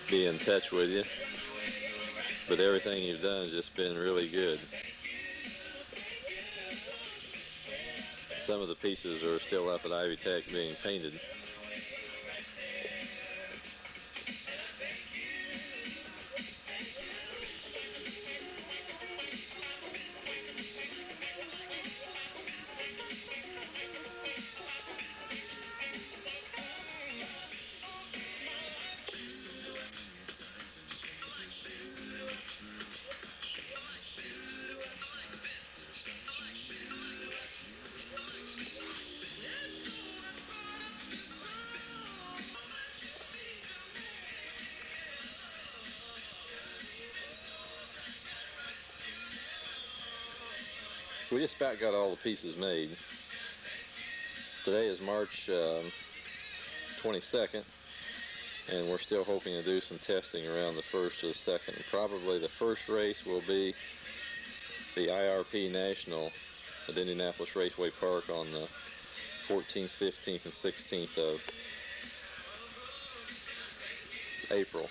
be in touch with you. But everything you've done has just been really good. Some of the pieces are still up at Ivy Tech being painted. We just about got all the pieces made. Today is March 22nd, and we're still hoping to do some testing around the 1st or the 2nd. And probably the first race will be the IRP National at Indianapolis Raceway Park on the 14th, 15th, and 16th of April.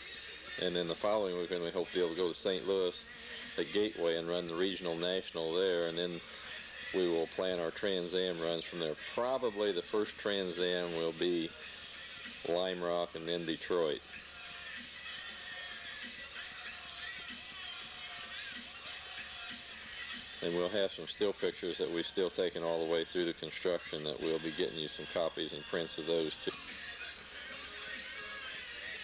And then the following weekend we hope to be able to go to St. Louis at Gateway and run the regional national there, and then we will plan our Trans Am runs from there. Probably the first Trans Am will be Lime Rock and then Detroit. And we'll have some still pictures that we've still taken all the way through the construction that we'll be getting you some copies and prints of those too.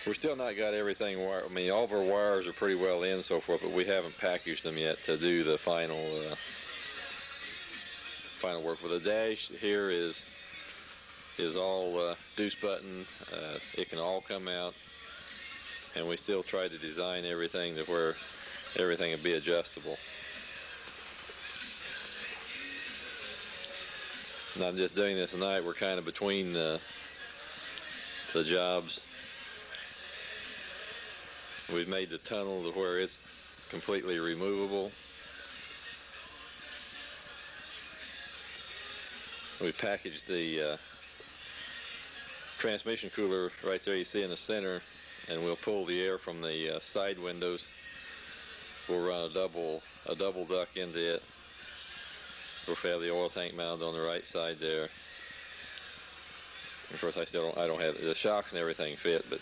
We're still not got everything wired. I mean, all of our wires are pretty well in so forth, but we haven't packaged them yet to do the final work. But the dash here is all deuce button. It can all come out, and we still try to design everything to where everything would be adjustable. And I'm just doing this tonight. We're kind of between the jobs. We've made the tunnel to where it's completely removable. We packaged the transmission cooler right there you see in the center, and we'll pull the air from the side windows. We'll run a double duct into it. We'll have the oil tank mounted on the right side there. Of course, I don't have the shocks and everything fit, but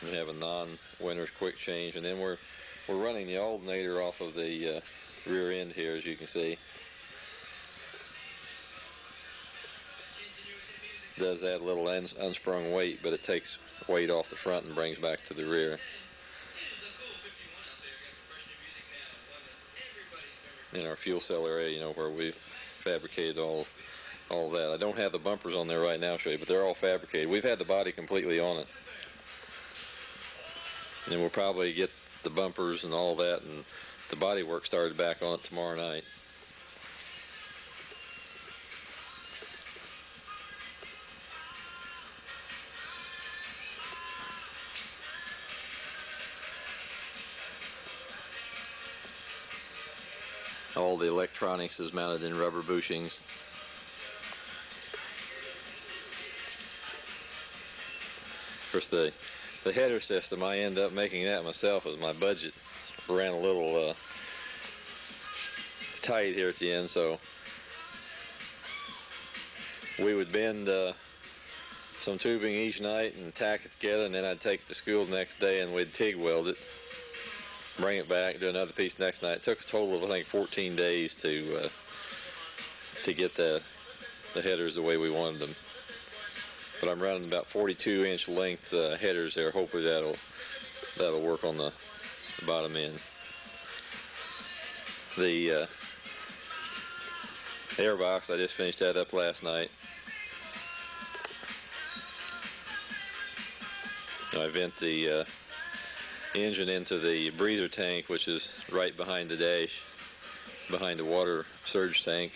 we have a non-winner's quick change, and then we're running the alternator off of the rear end here, as you can see. Does add a little unsprung weight, but it takes weight off the front and brings back to the rear. In our fuel cell area, you know, where we've fabricated all that. I don't have the bumpers on there right now, show you, but they're all fabricated. We've had the body completely on it. And we'll probably get the bumpers and all that and the body work started back on it tomorrow night. All the electronics is mounted in rubber bushings. Of course, the header system, I end up making that myself as my budget ran a little tight here at the end, so we would bend some tubing each night and tack it together, and then I'd take it to school the next day and we'd TIG weld it, bring it back, do another piece next night. It took a total of, I think, 14 days to get the headers the way we wanted them. But I'm running about 42-inch length headers there. Hopefully that'll work on the bottom end. The airbox, I just finished that up last night. I vent the engine into the breather tank, which is right behind the dash, behind the water surge tank.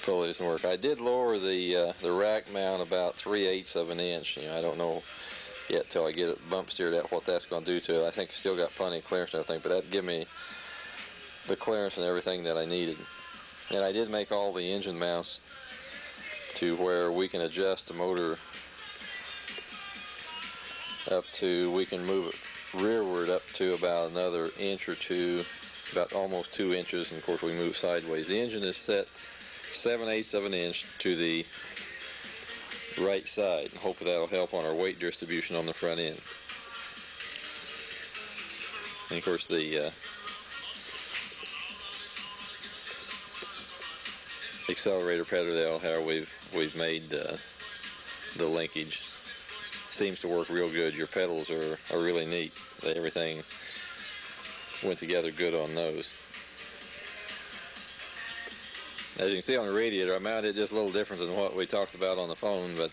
Probably doesn't work. I did lower the rack mount about 3/8 of an inch. You know, I don't know yet till I get it bump steered out what that's going to do to it. I think I still got plenty of clearance and everything, but that give me the clearance and everything that I needed. And I did make all the engine mounts to where we can adjust the motor up to, we can move it rearward up to about another inch or two, about almost 2 inches, and of course we move sideways. The engine is set 7/8 of an inch to the right side, and hopefully that'll help on our weight distribution on the front end. And of course the accelerator pedal, how we've made the linkage, seems to work real good. Your pedals are really neat. Everything went together good on those. As you can see on the radiator, I mounted it just a little different than what we talked about on the phone, but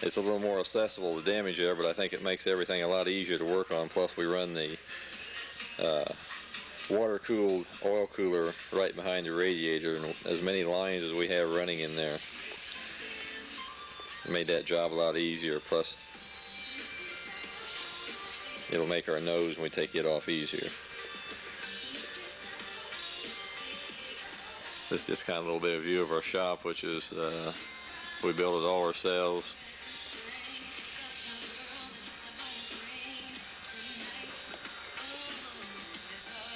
it's a little more accessible to damage there, but I think it makes everything a lot easier to work on. Plus we run the water-cooled oil cooler right behind the radiator, and as many lines as we have running in there made that job a lot easier. Plus it'll make our nose when we take it off easier. This is just kind of a little bit of view of our shop, which is we build it all ourselves.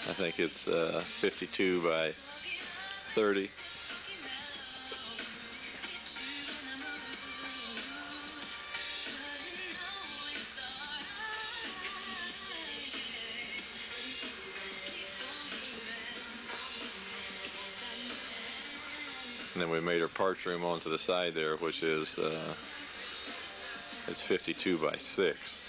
I think it's 52 by 30. And then we made our parts room onto the side there, which is it's 52 by 6.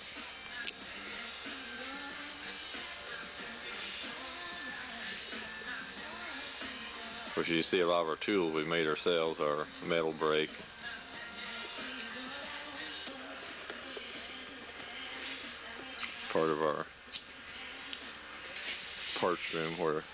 Which you see a lot of our tools we made ourselves, our metal brake. Part of our parts room where